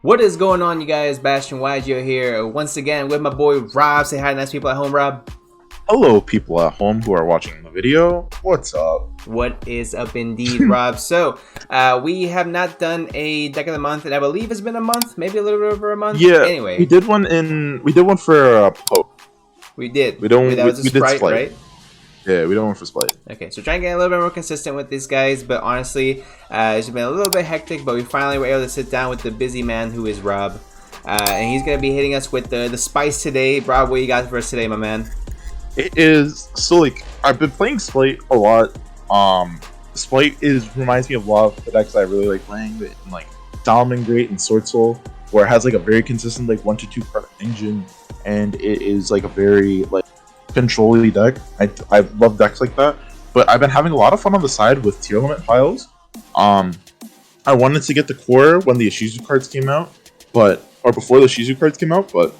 What is going on, you guys? Bashtian YGO here once again with my boy Rob. Say hi to nice people at home, Rob. Hello, people at home who are watching the video. What's up? What is up indeed, Rob? So, we have not done a deck of the month, and I believe it's been a month, maybe a little bit over a month. Yeah. Anyway, we did one for Pope. We did. That was a Sprite, right? Yeah, we did one for Sprite. Okay, so trying to get a little bit more consistent with these guys, but honestly, it's been a little bit hectic. But we finally were able to sit down with the busy man who is Rob, and he's gonna be hitting us with the spice today. Rob, what you got for us today, my man? It is so like I've been playing Sprite a lot. Sprite reminds me of a lot of the decks I really like playing, like Tearlament Great and Sword Soul, where it has like a very consistent like 1 to 2 card engine, and it is like a very like control-y deck. I love decks like that, but I've been having a lot of fun on the side with Tearlament piles. I wanted to get the core when the Ishizu cards came out, or before the Ishizu cards came out, but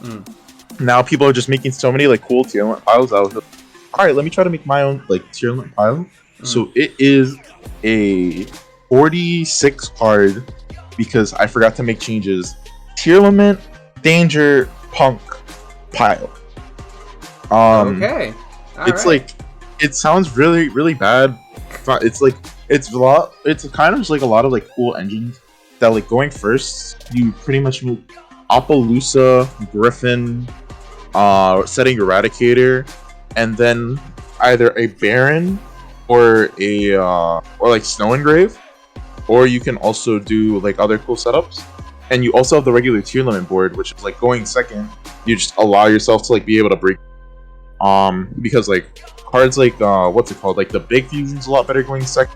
now people are just making so many like cool Tearlament piles. I was like, all right, let me try to make my own like Tearlament pile. So it is a 46 card because I forgot to make changes. Tearlament Danger Punk pile. Okay. It's like, it sounds really, really bad. It's like, it's kind of just like a lot of like cool engines that like going first, you pretty much move Appaloosa, Griffin, setting Eradicator, and then either a Baron or like Snow Engrave, or you can also do like other cool setups. And you also have the regular Tearlament board, which is like going second. You just allow yourself to like be able to break. Because like cards like what's it called, like the big fusion's a lot better going second.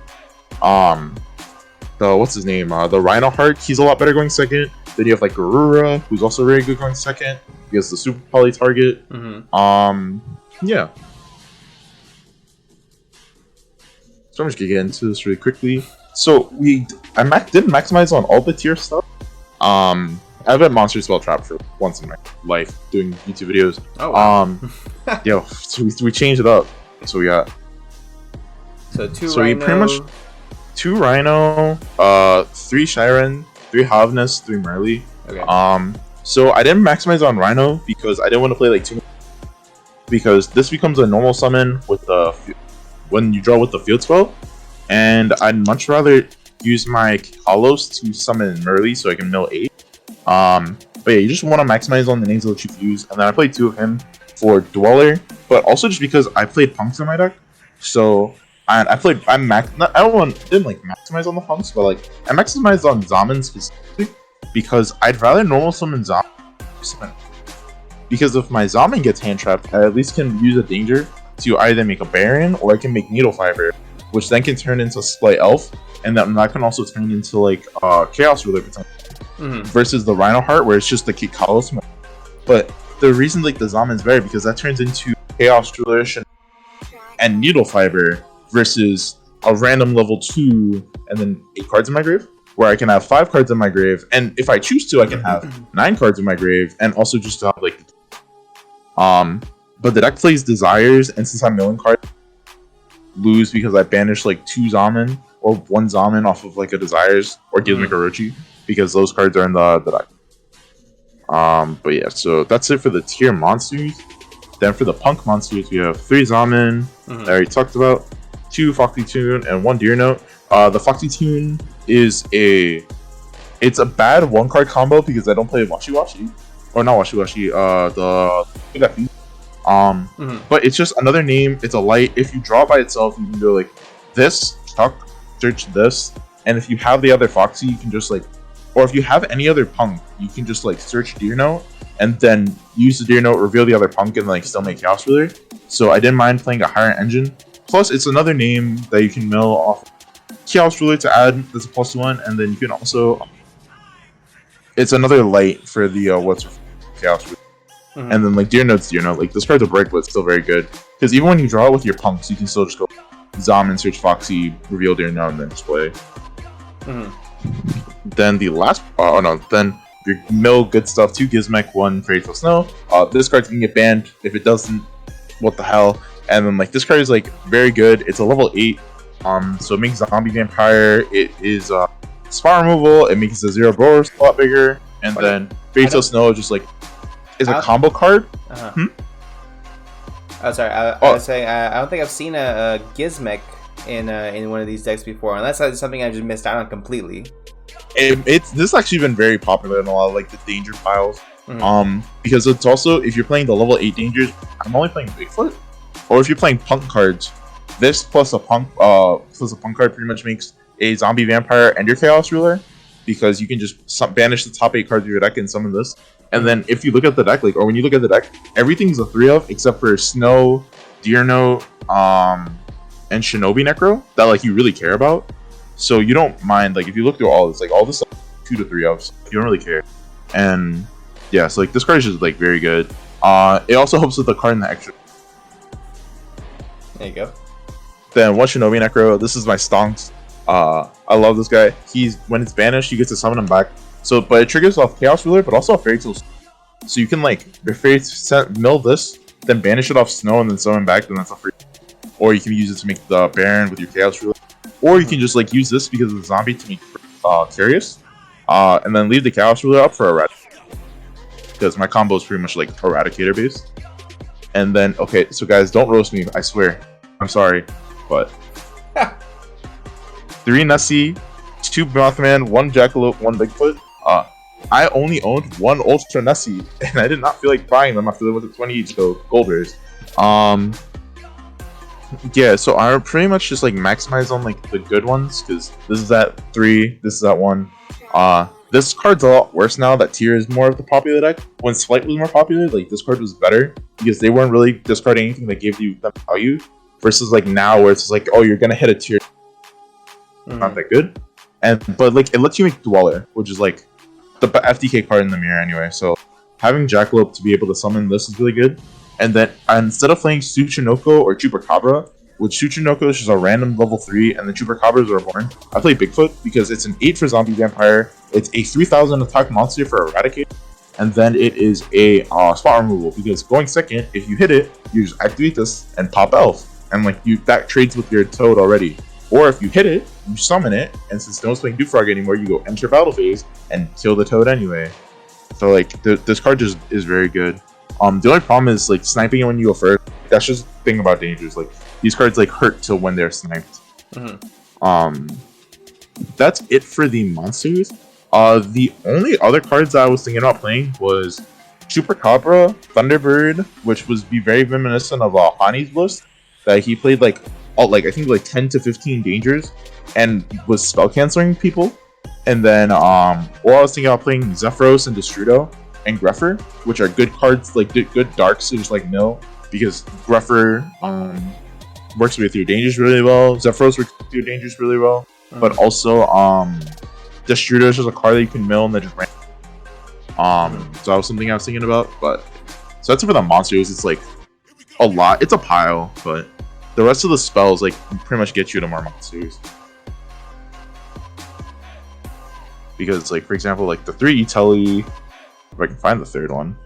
What's his name, the Rhino Heart, he's a lot better going second. Then you have like Garura, who's also very good going second. He has the super poly target. Yeah, so I'm just gonna get into this really quickly. So I didn't maximize on all the tier stuff. I've been Monster Spell Trap for once in my life doing YouTube videos. Oh, wow. So we changed it up. So we got Rhino. We pretty much 2 Rhino, 3 Shiren, 3 Havness, 3 Merly. Okay. So I didn't maximize on Rhino because I didn't want to play like too much, because this becomes a normal summon with when you draw with the field spell, and I'd much rather use my Kalos to summon Merly so I can mill 8. But yeah, you just want to maximize on the names that you use, and then I played 2 of him for Dweller, but also just because I played Punks in my deck, so didn't like maximize on the Punks, but like I maximized on Zaman specifically because I'd rather normal summon Zaman, because if my Zaman gets hand trapped, I at least can use a danger to either make a Baron or I can make Needle Fiber, which then can turn into Splay Elf, and then that can also turn into like Chaos Ruler potentially. Versus the Rhino Heart, where it's just the Kalos. But the reason like the Zaman's better because that turns into Chaos Ruler and Needle Fiber versus a random level 2 and then 8 cards in my grave, where I can have 5 cards in my grave, and if I choose to, I can have 9 cards in my grave, and also just to have like but the deck plays Desires, and since I'm milling cards, lose because I banish like 2 Zaman or 1 Zaman off of like a Desires or Gizmo Orochi, because those cards are in the deck. But yeah, so that's it for the tier monsters. Then for the Punk monsters, we have 3 Zaman that I already talked about, 2 Foxy Tune, and 1 Deer Note. The Foxy Tune is it's a bad 1-card combo because I don't play Washi Washi, or not Washi Washi. But it's just another name. It's a light. If you draw it by itself, you can go like this, Chuck, search this, and if you have the other Foxy, you can just like, or if you have any other Punk, you can just like search Deer Note and then use the Deer Note, reveal the other Punk, and like still make Chaos Ruler. So I didn't mind playing a higher engine. Plus, it's another name that you can mill off Chaos Ruler to add as a +1, and then you can also, it's another light for the Chaos Ruler. And then like Deer Note's Deer Note, like this card's a break, but it's still very good because even when you draw it with your Punks, you can still just go Zaman, search Foxy, reveal Deer Note, and then display. Then the last, then your mill good stuff, 2 Gizmek, 1 Fairy Tale Snow. This card can get banned. If it doesn't, what the hell? And then like this card is like very good. It's a level 8 So it makes zombie vampire. It is spot removal. It makes the zero brawler a lot bigger, and then Fairy Tale Snow just like is a combo card. Oh, sorry. I was saying I don't think I've seen a Gizmek in one of these decks before, unless that's something I just missed out on completely. This has actually been very popular in a lot of like the danger piles. Because it's also, if you're playing the level 8 dangers, I'm only playing Bigfoot, or if you're playing punk cards, this plus a punk card pretty much makes a zombie vampire and your chaos ruler, because you can just banish the top 8 cards of your deck and summon this. And then if you look at the deck, like, or when you look at the deck, everything's a 3 of except for Snow, Deer Note, and Shinobi Necro that like you really care about. So you don't mind, like, if you look through all this, like all this 2 to 3 ofs, you don't really care. And yeah, so like this card is just like very good. It also helps with the card in the extra. There you go. Then one Shinobi Necro. This is my stonks. I love this guy. When it's banished, you get to summon him back. So, but it triggers off Chaos Ruler, but also off Fairy Tale. So you can like mill this, then banish it off Snow, and then summon back. Then that's a free. Or you can use it to make the Baron with your Chaos Ruler. Or you can just like use this because of the zombie to make Curious, and then leave the Chaos Ruler up for Eradicator, because my combo is pretty much like Eradicator based. And then okay, so guys, don't roast me. I swear, I'm sorry, but 3 Nessie, 2 Mothman, 1 Jackalope, 1 Bigfoot. I only owned 1 Ultra Nessie, and I did not feel like buying them after they went to 20 each, so gold rares. Yeah, so I pretty much just like maximize on like the good ones, because this is at 3, this is at 1. This card's a lot worse now that Tier is more of the popular deck. When Slight was more popular, like this card was better because they weren't really discarding anything that gave you them value, versus like now where it's like, oh, you're gonna hit a Tier, not that good. But like it lets you make Dweller, which is like the FDK card in the mirror anyway. So having Jackalope to be able to summon this is really good. And then instead of playing Tsuchinoko or Chupacabra, which Tsuchinoko is just a random level 3, and the Chupacabras are born, I play Bigfoot because it's an 8 for Zombie Vampire, it's a 3000 attack monster for Eradicate, and then it is a spot removal, because going second, if you hit it, you just activate this and pop Elf, and like that trades with your Toad already. Or if you hit it, you summon it, and since no one's playing Doofrog anymore, you go enter battle phase and kill the Toad anyway. So like this card just is very good. The only problem is like sniping it when you go first. That's just the thing about dangers. Like these cards like hurt till when they're sniped. That's it for the monsters. The only other cards that I was thinking about playing was Chupacabra, Thunderbird, which was very reminiscent of Hani's list that he played like I think like 10 to 15 dangers and was spell canceling people. And then or I was thinking about playing Zephyros and Destrudo and Greffer, which are good cards, like good darks to just like mill, because Greffer works with your dangers really well. Zephyros works with your dangers really well, but also Destrudo is just a card that you can mill and that just ran. So that was something I was thinking about. But so that's it for the monsters. It's like a lot. It's a pile, but the rest of the spells like pretty much get you to more monsters. Because like for example, like the 3 Telly. If I can find the third one.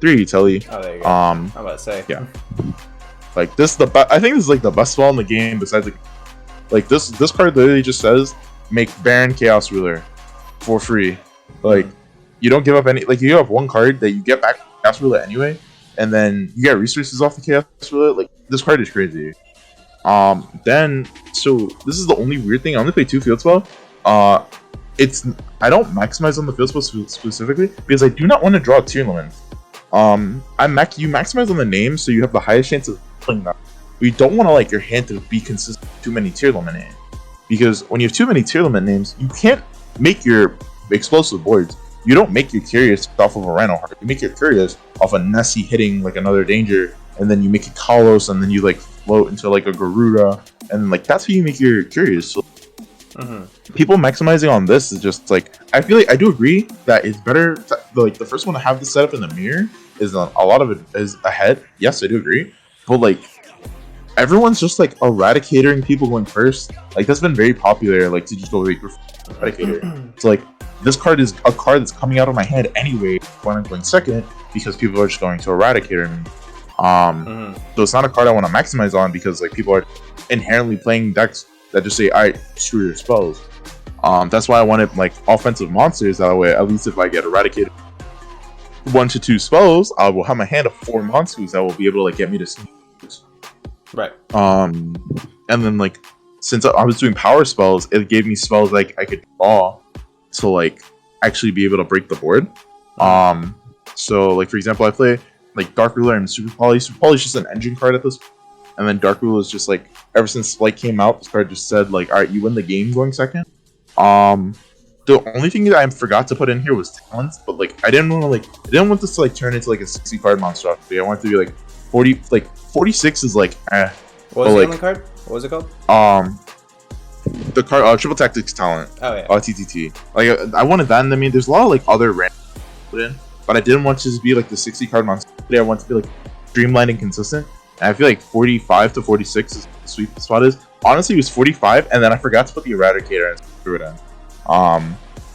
3 Telly. Oh, there you go. I'm about to say. Yeah. Like this, I think this is like the best spell in the game. Besides, like this card literally just says make Baron Chaos Ruler for free. Like you don't give up any. Like you give up 1 card that you get back Chaos Ruler anyway, and then you get resources off the Chaos Ruler. Like this card is crazy. Then so this is the only weird thing. I only play 2 field spell. I don't maximize on the field spell specifically because I do not want to draw a Tearlament. You maximize on the name, so you have the highest chance of playing that. But you don't want to like your hand to be consistent with too many Tearlament names, because when you have too many Tearlament names, you can't make your explosive boards. You don't make your Curious off of a Rhino Heart. You make your Curious off a Nessie hitting like another danger, and then you make a Kalos, and then you like float into like a Garuda, and like that's how you make your Curious. So, people maximizing on this is just like, I feel like I do agree that it's better to, like the first one to have this set up in the mirror is a lot of it is ahead. Yes, I do agree, but like everyone's just like eradicating people going first. Like that's been very popular, like to just go like Eradicator. So like this card is a card that's coming out of my head anyway when I'm going second, because people are just going to Eradicator me. So it's not a card I want to maximize on because like people are inherently playing decks that just say, "Alright, screw your spells." That's why I wanted like offensive monsters. That way, at least if I get eradicated 1 to 2 spells, I will have my hand of 4 monsters that will be able to like get me to sneak. Right. And then like since I was doing power spells, it gave me spells like I could draw to like actually be able to break the board. So like for example, I play like Dark Ruler and Super Poly. Super Poly is just an engine card at this point. And then Dark Ruler is just like ever since Spike came out, this card just said like, alright, you win the game going second. The only thing that I forgot to put in here was talents, but like I didn't want this to like turn into like a 60 card monstrosity. I want it to be like 40, like 46 is like What was the only card? What was it called? The card Triple Tactics Talent. Oh yeah. TTT. Like I wanted that, and I mean there's a lot of like other random put in, but I didn't want to just be like the 60 card monstrosity. I want to be like streamlined and consistent. And I feel like 45 to 46 is the sweet spot is. Honestly, it was 45, and then I forgot to put the Eradicator and threw it in.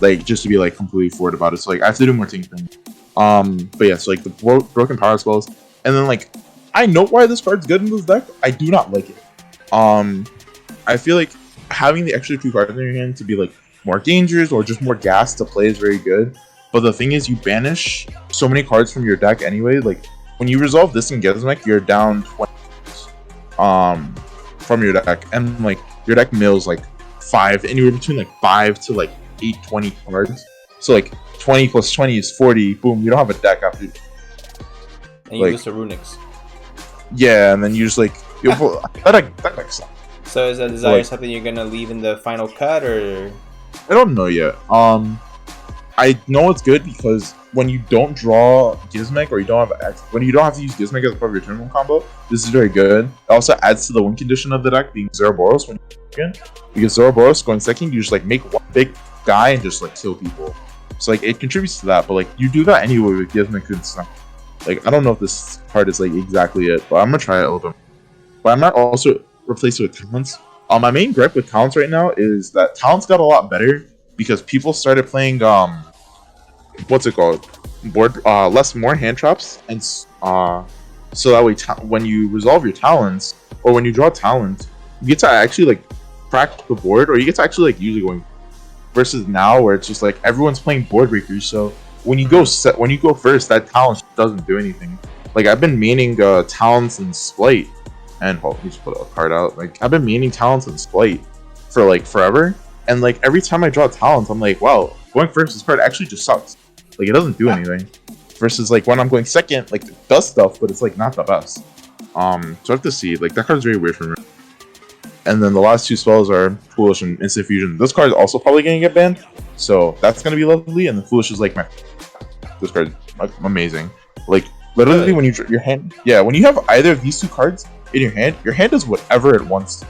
Like just to be like completely forward about it. So like I have to do more tinkering. But yeah, so like the broken power spells, and then like I know why this card's good in this deck. I do not like it. I feel like having the extra 2 cards in your hand to be like more dangerous or just more gas to play is very good. But the thing is, you banish so many cards from your deck anyway. Like when you resolve this in Gizmek, you're down 20 from your deck, and like your deck mills like 5, anywhere between like 5 to like 820 cards. So like 20 plus 20 is 40. Boom, you don't have a deck after. And you like, lose the Runics. Yeah, and then you just like that deck sucks. So is that desire something you're gonna leave in the final cut, or? I don't know yet. I know it's good because when you don't draw Gizmek or you don't have when you don't have to use Gizmek as part of your turn 1 combo, this is very good. It also adds to the win condition of the deck being Zoroboros when you're second. Because Zoroboros going second, you just like make one big guy and just like kill people. So like it contributes to that, but like you do that anyway with Gizmek and stuff. Like I don't know if this card is like exactly it, but I'm gonna try it a little bit. But I'm not also replace it with talents. My main gripe with talents right now is that talents got a lot better because people started playing what's it called, more hand traps, and so that way when you resolve your talents or when you draw talent, you get to actually like crack the board, or you get to actually like usually going versus now where it's just like everyone's playing board breakers. So when you go first, that talent doesn't do anything. Like I've been meaning talents and Splight. And hold, let me just put a card out. Like I've been meaning talents and Splight for like forever, and like every time I draw talents, I'm like, wow, going first, this card actually just sucks. Like it doesn't do anything. Versus like when I'm going second, like it does stuff, but it's like not the best. So I have to see. Like that card's very weird for me. And then the last 2 spells are Foolish and Instant Fusion. This card is also probably gonna get banned, so that's gonna be lovely. And the Foolish is like this card is amazing. Like literally when you your hand, yeah, when you have either of these 2 cards in your hand does whatever it wants to,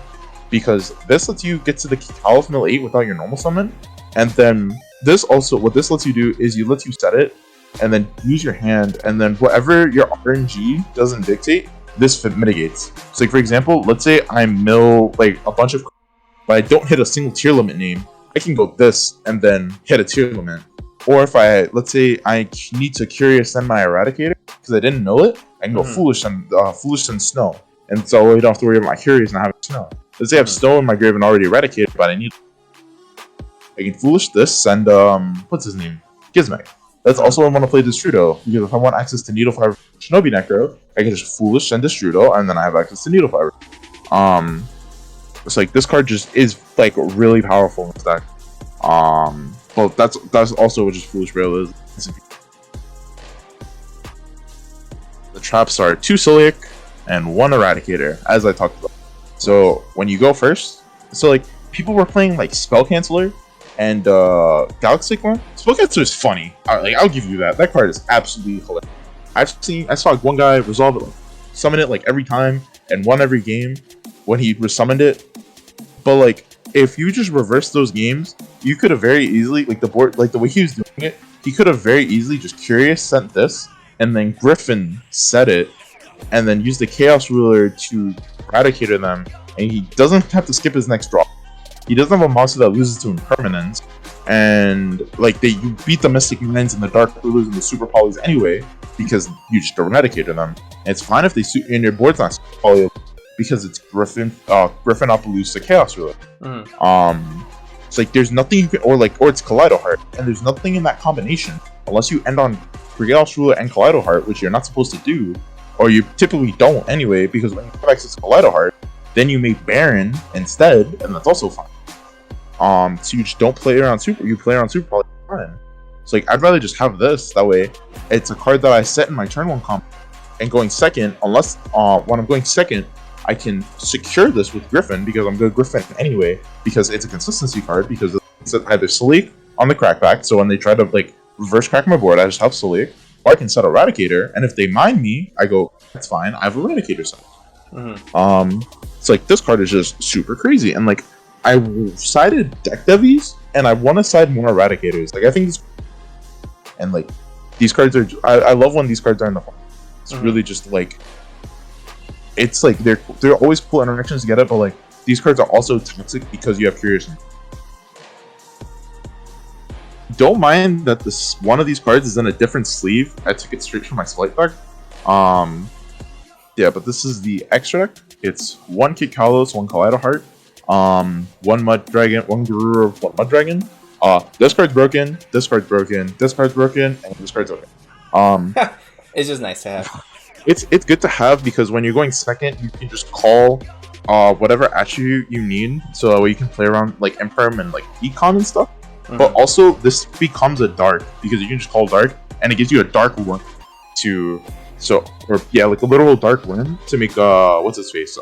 because this lets you get to the Caliph Mill 8 without your normal summon, and then this also, what this lets you do is you set it and then use your hand, and then whatever your RNG doesn't dictate, this mitigates. So like for example, let's say I mill like a bunch of, but I don't hit a single Tearlament name, I can go this and then hit a Tearlament. Or if let's say I need to Curious Send my Eradicator because I didn't know it, I can go Foolish and Snow. And so I don't have to worry about my Curious and having Snow. Let's say I have Snow in my grave and already eradicated, but I can Foolish this, send what's his name? Gizmek. That's also when I want to play Destrudo, because if I want access to Needlefiber Shinobi Necro, I can just Foolish send Destrudo, and then I have access to Needlefiber. It's like this card just is like really powerful in this deck. Well that's also what just Foolish Rail is. The traps are 2 Celiac and 1 Eradicator, as I talked about. So when you go first, so like people were playing like Spell Canceller and Galaxy one. Spell Canceller is funny. I'll give you that. That card is absolutely hilarious. I saw one guy resolve it, like, summon it like every time and won every game when he resummoned it. But like if you just reverse those games, you could have very easily, like the board, like the way he was doing it, he could have very easily just Curious sent this and then Griffin set it, and then use the Chaos Ruler to Eradicator them, and he doesn't have to skip his next draw. He doesn't have a monster that loses to impermanence, and like you beat the Mystic Mines and the Dark Rulers and the Super Polys anyway because you just eradicated them. And it's fine if they suit in your board's not Super Poly because it's Griffin, Appaloosa, Chaos Ruler. It's like there's nothing you can, or it's Kaleido Heart, and there's nothing in that combination unless you end on Chaos Ruler and Kaleido Heart, which you're not supposed to do, or you typically don't anyway, because when you have access to Kaleido Heart, then you make Baron instead, and that's also fine. So you just don't play around Super, you play around Super Poly, fine. So like I'd rather just have this, that way it's a card that I set in my turn 1 comp, and going second, unless when I'm going second, I can secure this with Griffin because I'm good Griffin anyway, because it's a consistency card, because it's either Sleek on the crackback, so when they try to like reverse crack my board, I just have Sleek, or I can set Eradicator, and if they mine me, I go, that's fine, I have Eradicator set. It's like this card is just super crazy, and like I sided deck devies, and I want to side more Eradicators. Like I think this, and like these cards are, I love when these cards are in the form. It's really just like, it's like they're always cool interactions to get it, but like these cards are also toxic because you have Curious. Don't mind that this one of these cards is in a different sleeve. I took it straight from my Slight deck. Yeah, but this is the extra deck. It's 1 Kid Kalos, 1 Kaleido Heart, 1 Mud Dragon, 1 Guru, 1 Mud Dragon. This card's broken, this card's broken, this card's broken, and this card's broken. It's just nice to have. It's good to have because when you're going second, you can just call whatever attribute you need, so that way you can play around like Imperm and like Econ and stuff. But also this becomes a dark because you can just call dark, and it gives you a dark one to like a literal dark worm to make what's his face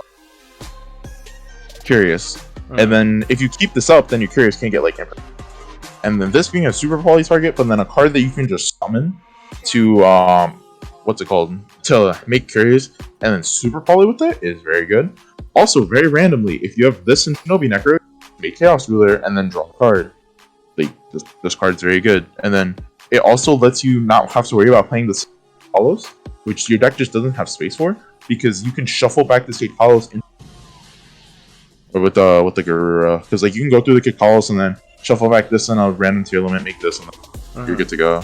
Curious. And then if you keep this up, then your Curious can't get like Imperm. And then this being a Super Poly target, but then a card that you can just summon to what's it called, to make Curious and then Super Poly with it is very good. Also, very randomly, if you have this in Shinobi Necro, make Chaos Ruler and then draw a card. Like this card's very good. And then it also lets you not have to worry about playing the Hollows, which your deck just doesn't have space for, because you can shuffle back the Kid Kalos in, or with the Garura, because like you can go through the Kid Kalos and then shuffle back this in a random Tearlament, make this, and you're good to go.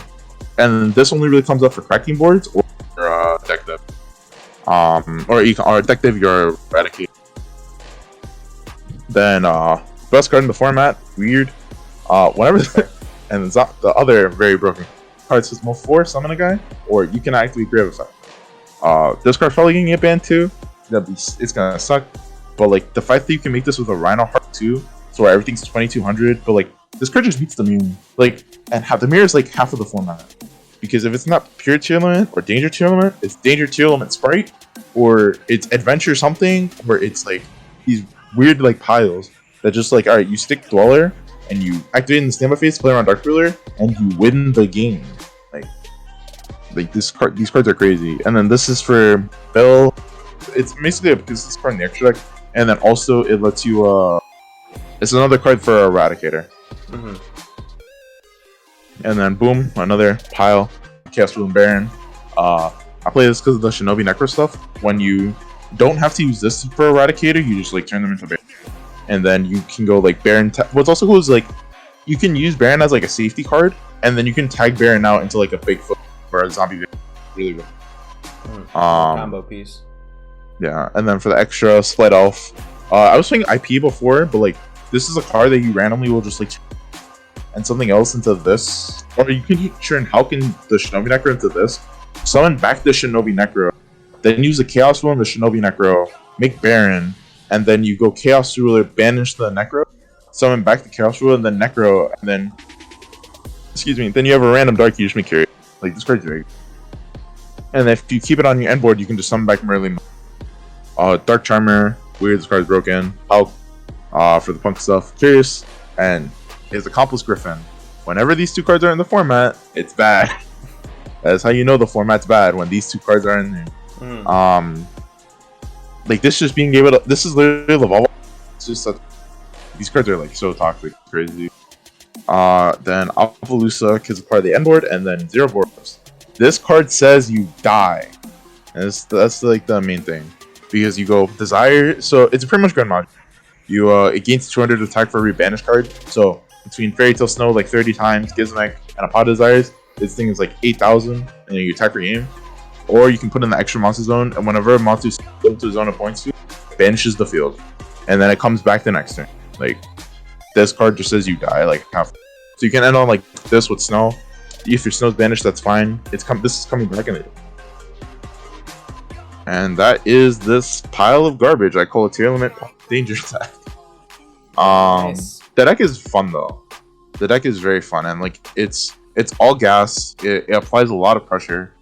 And this only really comes up for cracking boards or deck dev, or deck dev your Eradicate. Then best card in the format, weird. Whenever and the other very broken card says move 4, summon a guy, or you can activate Grave Effect. This card's probably gonna get banned too. It's gonna suck. But like the fact that you can make this with a Rhino Heart too, so where everything's 2200, but like this card just beats the mirror. Like, and the mirror is like half of the format. Because if it's not pure Tearlament or Danger Tearlament, it's Danger Tearlament Sprite, or it's Adventure something, or it's like these weird like piles that just like, alright, you stick Dweller and you activate in the standby phase, play around Dark Ruler, and you win the game. Like these cards are crazy. And then this is for Bill. It's basically a business card in the extra deck, and then also it lets you it's another card for Eradicator. And then boom, another pile, Chaos Rule and Baron. I play this because of the Shinobi Necro stuff. When you don't have to use this for Eradicator, you just like turn them into Baron. And then you can go like Baron. What's also cool is like you can use Baron as like a safety card, and then you can tag Baron out into like a Bigfoot or a zombie. Really good. Combo piece. Yeah, and then for the extra Split Elf, I was playing IP before, but like this is a card that you randomly will just like and something else into this, or you can turn Hulk and the Shinobi Necro into this, summon back the Shinobi Necro, then use the Chaos Rule and the Shinobi Necro, make Baron, and then you go Chaos Ruler, banish the Necro, summon back the Chaos Ruler and then Necro, and then then you have a random Dark, you just make Curious. Like this card's very good. And if you keep it on your end board, you can just summon back Merlin. Dark Charmer, weird, this card's broken. Hulk, for the punk stuff, Curious, and his Accomplice Griffin. Whenever these two cards are in the format, it's bad. That's how you know the format's bad, when these two cards are in there. Like this just being able to, this is literally Laval. It's just that these cards are like so toxic, crazy. Then Appaloosa is a part of the end board, and then Zero Boros. This card says you die. And that's like the main thing, because you go Desire. So it's pretty much Grand Mod. You it gains 200 attack for every banished card. So between Fairy Tale Snow like 30 times, Gizmek, and a Pot of Desires, this thing is like 8,000, and then you attack your aim. Or you can put in the extra monster zone, and whenever a monster is into a zone of points to, it banishes the field, and then it comes back the next turn. Like this card just says you die like half. So you can end on like this with Snow. If your Snow's banished, that's fine. This is coming back in it. And that is this pile of garbage I call a Tearlament danger attack. Nice. The deck is fun though. The deck is very fun, and like it's all gas. It applies a lot of pressure.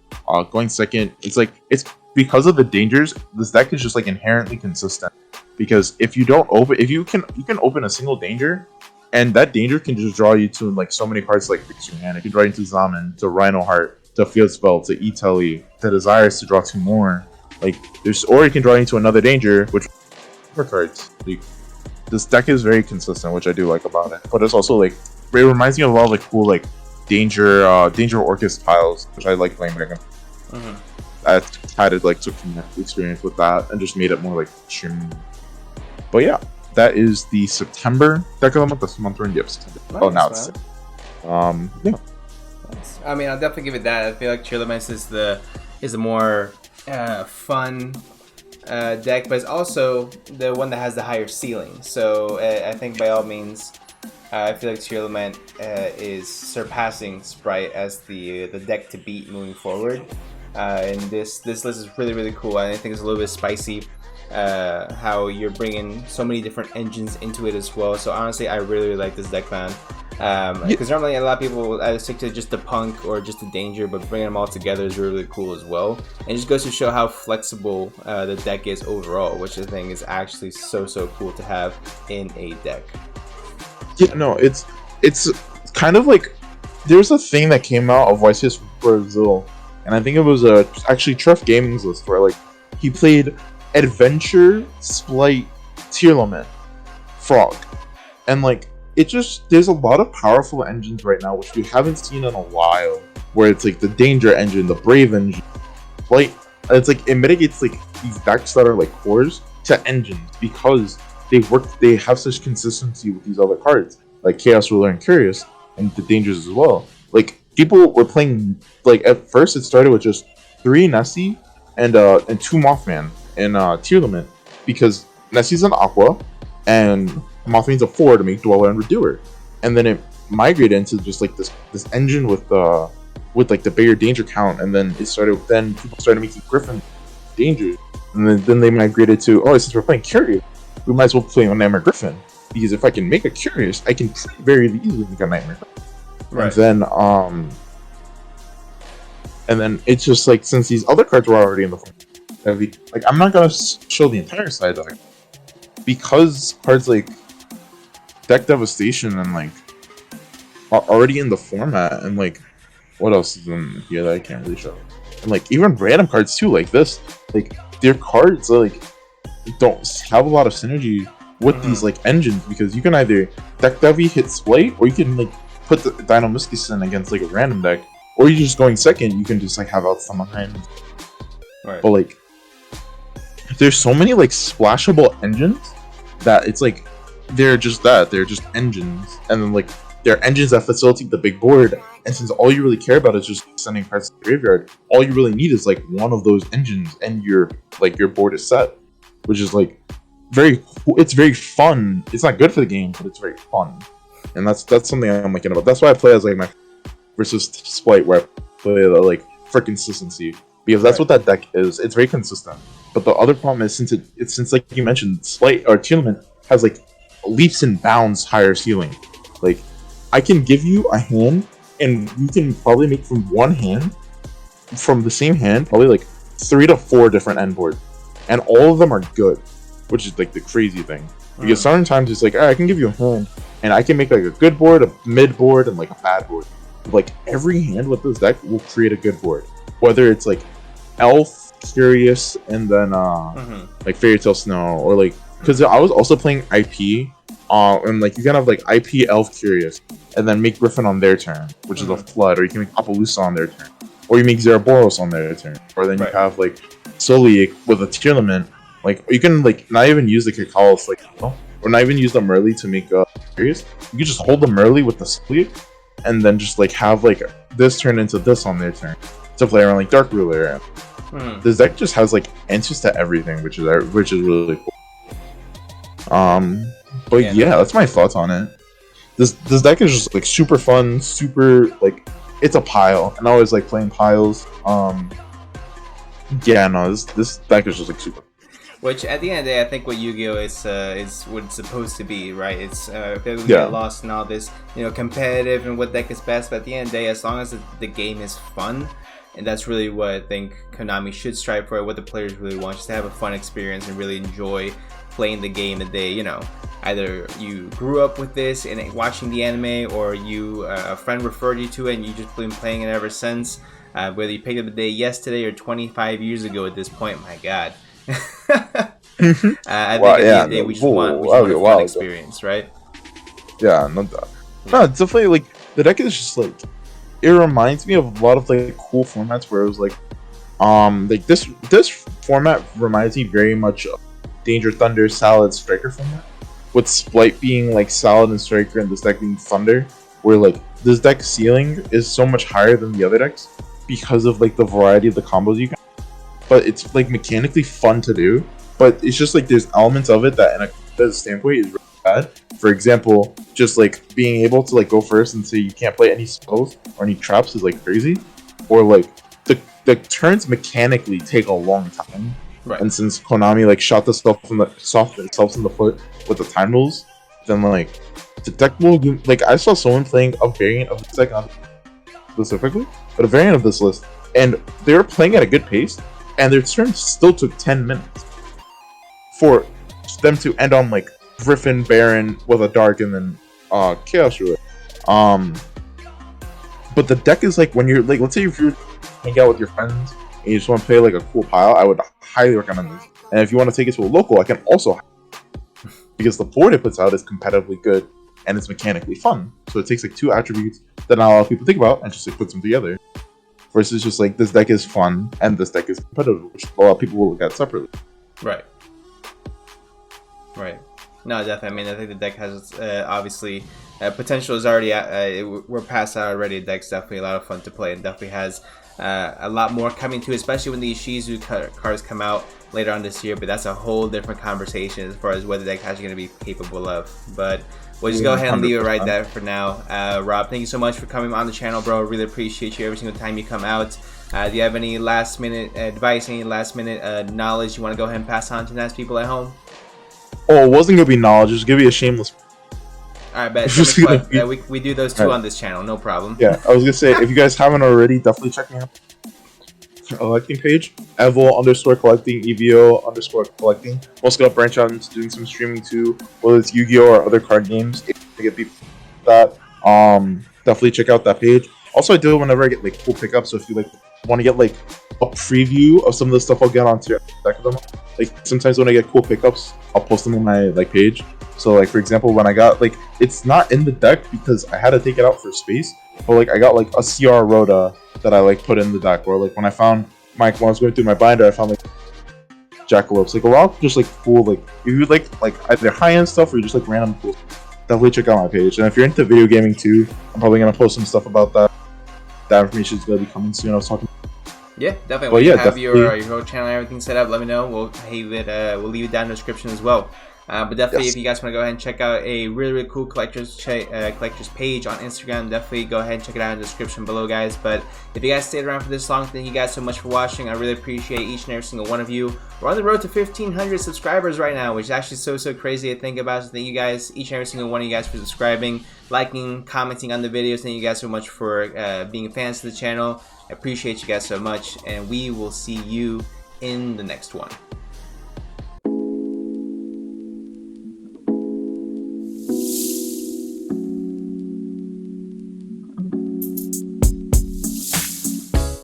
Going second, it's because of the dangers. This deck is just like inherently consistent. Because if you can open a single danger, and that danger can just draw you to like so many cards like Fix Your Hand. It can draw you to Zaman, to Rhino Heart, to Field Spell, to Eteli, to Desires to draw 2 more. Like or it can draw you to another danger, which for cards. Like, this deck is very consistent, which I do like about it. But it's also like it reminds me of a lot of like cool like danger Orcus piles, which I like playing again. I had like took some experience with that and just made it more like streaming. But yeah, that is the September deck element. This month we're in September. Nice, oh, now it's yeah. Nice. I mean, I'll definitely give it that. I feel like Tearlament is a more fun deck, but it's also the one that has the higher ceiling. So I think by all means, I feel like Tearlament is surpassing Sprite as the deck to beat moving forward. And this list is really, really cool. I think it's a little bit spicy. How you're bringing so many different engines into it as well. So honestly, I really, really like this deck plan. Because normally a lot of people either stick to just the Punk or just the Danger, but bringing them all together is really, really cool as well. And it just goes to show how flexible the deck is overall, which I think is actually so cool to have in a deck. Yeah, no, it's kind of like there's a thing that came out of YCS Brazil, and I think it was actually Treff Gaming's list where like he played Adventure, Splight, Tearlament, Frog, and like there's a lot of powerful engines right now which we haven't seen in a while, where it's like the Danger engine, the Brave engine, like it's like it mitigates like these decks that are like cores to engines because they have such consistency with these other cards like Chaos Ruler and Curious and the Dangers as well. Like people were playing like at first it started with just 3 Nessie and 2 Mothman in Tearlament because Nessie's an Aqua and Mothman's a 4 to make Dweller and Redoer, and then it migrated into just like this engine with like the bigger danger count, and then people started making Griffin Danger, and then they migrated to since we're playing Curious, we might as well play on Nightmare Griffin, because if I can make a Curious, I can very easily make a Nightmare Griffin. Right. And then it's just like since these other cards were already in the form, like I'm not gonna show the entire side of it because cards like Deck Devastation and like are already in the format, and like what else is in here that I can't really show, and like even random cards too, like this, like their cards like don't have a lot of synergy with these like engines, because you can either Deck Devi hit Splight, or you can like put the Dino Mysticism against like a random deck, or you're just going second, you can just like have out some behind. Right. But like there's so many like splashable engines that it's like they're just engines, and then like they're engines that facilitate the big board, and since all you really care about is just sending cards to the graveyard, all you really need is like one of those engines and your board is set, which is like it's very fun. It's not good for the game, but it's very fun, and that's something I'm liking about. That's why I play as like my versus Splight, where I play for consistency, because that's what that deck is. It's very consistent. But the other problem is since like you mentioned, Splight or Tearlament has like leaps and bounds higher ceiling. Like I can give you a hand, and you can probably make from the same hand, probably like 3 to 4 different end boards, and all of them are good, which is like the crazy thing. Because sometimes it's like, I can give you a hand, and I can make like a good board, a mid board, and like a bad board. Like every hand with this deck will create a good board, whether it's like Elf, Curious, and then like Fairy Tale Snow, or like because I was also playing IP, and like you can have like IP, Elf, Curious, and then make Griffin on their turn, which is a flood, or you can make Appaloosa on their turn, or you make Zeraboros on their turn, or then you have like Solic with a Tearlament. Like you can like not even use the Kakaos, like or not even use the Merly to make serious, you can just hold them early with the sleeve, and then just like have like this turn into this on their turn to play around like Dark Ruler. This deck just has like answers to everything, which is really cool. But yeah, that's my thoughts on it. This deck is just like super fun, super like it's a pile, and I always like playing piles. Yeah, no, this deck is just like super. Which at the end of the day, I think what Yu-Gi-Oh is what it's supposed to be, right? It's we get lost in all this, competitive and what deck is best. But at the end of the day, as long as the game is fun, and that's really what I think Konami should strive for. What the players really want, just to have a fun experience and really enjoy playing the game that they, either you grew up with this and watching the anime, or you a friend referred you to it and you just been playing it ever since. Whether you picked up the day yesterday or 25 years ago at this point, my God. I think at the end of the day, we just want a fun experience, right? Yeah, no doubt. No, it's definitely like the deck is just like it reminds me of a lot of like cool formats where it was like this format reminds me very much of Danger Thunder Salad Striker format, with Splight being like Salad and Striker and this deck being Thunder, where like this deck ceiling is so much higher than the other decks because of like the variety of the combos you can. But it's like mechanically fun to do, but it's just like there's elements of it that in a competitive standpoint is really bad. For example, just like being able to like go first and say you can't play any spells or any traps is like crazy, or like the turns mechanically take a long time. Right. And since Konami like shot themselves in the foot with the time rules, then like the deck will like I saw someone playing a variant of this deck specifically, but a variant of this list, and they were playing at a good pace. And their turn still took 10 minutes for them to end on like Griffin Baron with a Dark and then Chaos Ruler. But the deck is like when you're like, let's say if you're hanging out with your friends and you just want to play like a cool pile, I would highly recommend this. And if you want to take it to a local, I can also, because the board it puts out is competitively good and it's mechanically fun. So it takes like two attributes that not a lot of people think about and just like puts them together. Versus just like this deck is fun and this deck is competitive, which a lot of people will look at separately. Right. No, definitely. I mean, I think the deck has obviously potential is already we're past that already. The deck's definitely a lot of fun to play and definitely has a lot more coming to, especially when these Shizu cards come out later on this year. But that's a whole different conversation as far as what the deck is actually going to be capable of. But we'll just go ahead and leave it right there for now. Rob, thank you so much for coming on the channel, bro. Really appreciate you every single time you come out. Do you have any last minute advice, any last minute knowledge you want to go ahead and pass on to nice people at home? Oh, it wasn't going to be knowledge. It was going to be a shameless. Alright, bet. We do those two on this channel, no problem. Yeah, I was going to say, if you guys haven't already, definitely check me out. Collecting page, Evil_collecting, EVO_collecting. Also got to branch out into doing some streaming too, whether it's Yu-Gi-Oh or other card games. If you get people that, definitely check out that page. Also, I do it whenever I get like cool pickups. So if you like want to get like a preview of some of the stuff I'll get onto deck of them, like sometimes when I get cool pickups, I'll post them on my like page. So like for example, when I got like it's not in the deck because I had to take it out for space, but like I got like a CR Rhoda that I like put in the deck, or like when I found when I was going through my binder, I found like Jackalopes, like a lot of just like cool, like if you like either high end stuff or you just like random cool, definitely check out my page. And if you're into video gaming too, I'm probably gonna post some stuff about that. That information is gonna be coming soon. I was talking. Yeah, definitely. When you have your whole channel and everything set up, let me know. We'll leave it down in the description as well. But definitely, if you guys want to go ahead and check out a really cool collector's page on Instagram, definitely go ahead and check it out in the description below, guys. But if you guys stayed around for this long, thank you guys so much for watching. I really appreciate each and every single one of you. We're on the road to 1,500 subscribers right now, which is actually so crazy to think about. So thank you guys, each and every single one of you guys, for subscribing, liking, commenting on the videos. Thank you guys so much for being fans of the channel. I appreciate you guys so much, and we will see you in the next one.